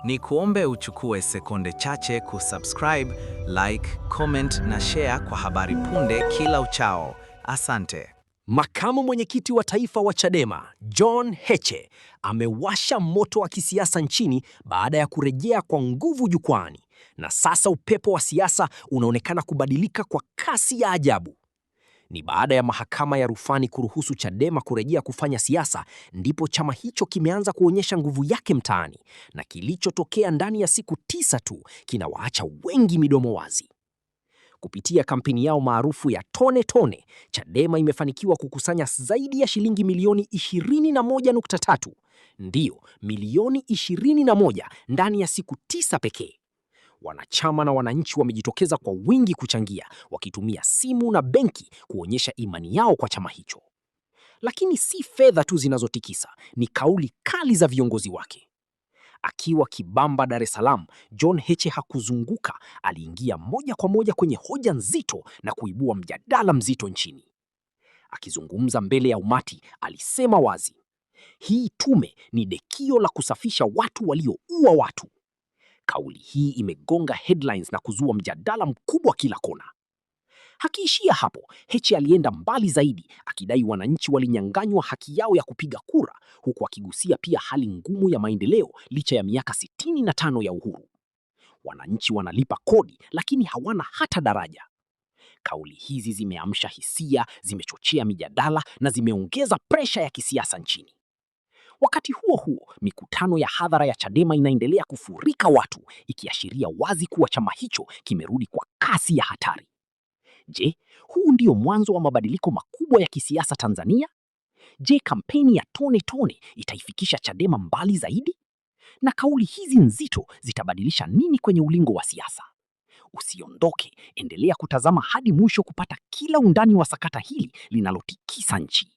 Ni kuombe uchukue sekunde chache kusubscribe, like, comment na share kwa habari punde kila uchao. Asante. Makamu mwenyekiti wa taifa wa Chadema, John Heche, amewasha moto wa kisiasa nchini baada ya kurejea kwa nguvu jukwani. Na sasa upepo wa siasa unaonekana kubadilika kwa kasi ya ajabu. Ni baada ya mahakama ya rufani kuruhusu Chadema kurejea kufanya siasa, ndipo chama hicho kimeanza kuonyesha nguvu yake mtaani, na kilichotokea ndani ya siku 9 tu kinawaacha wengi midomo wazi. Kupitia kampeni yao maarufu ya Tone Tone, Chadema imefanikiwa kukusanya zaidi ya shilingi milioni 21.3. Ndiyo, milioni 21 ndani ya siku 9 pekee. Wanachama na wananchi wamejitokeza kwa wingi kuchangia, wakitumia simu na benki kuonyesha imani yao kwa chama hicho. Lakini si fedha tu zinazotikisa, ni kauli kali za viongozi wake. Akiwa Kibamba, Dar es Salaam, John Heche hakuzunguka, aliingia moja kwa moja kwenye hoja nzito na kuibua mjadala mzito nchini. Akizungumza mbele ya umati, alisema wazi, hii tume ni dekio la kusafisha watu walioua watu. Kauli hii imegonga headlines na kuzua mjadala mkubwa kila kona. Hakiishia hapo, Heche alienda mbali zaidi, akidai wananchi walinyang'anywa haki yao ya kupiga kura, huku akigusia pia hali ngumu ya maendeleo licha ya miaka 65 ya uhuru. Wananchi wanalipa kodi lakini hawana hata daraja. Kauli hizi zimeamsha hisia, zimechochea mijadala na zimeongeza presha ya kisiasa nchini. Wakati huo huo, mikutano ya hadhara ya Chadema inaendelea kufurika watu, ikiashiria wazi kuwa chama hicho kimerudi kwa kasi ya hatari. Je, huu ndio mwanzo wa mabadiliko makubwa ya kisiasa Tanzania? Je, kampeni ya Tone Tone itaifikisha Chadema mbali zaidi? Na kauli hizi nzito zitabadilisha nini kwenye ulingo wa siasa? Usiondoke, endelea kutazama hadi mwisho kupata kila undani wa sakata hili linalotikisa nchi.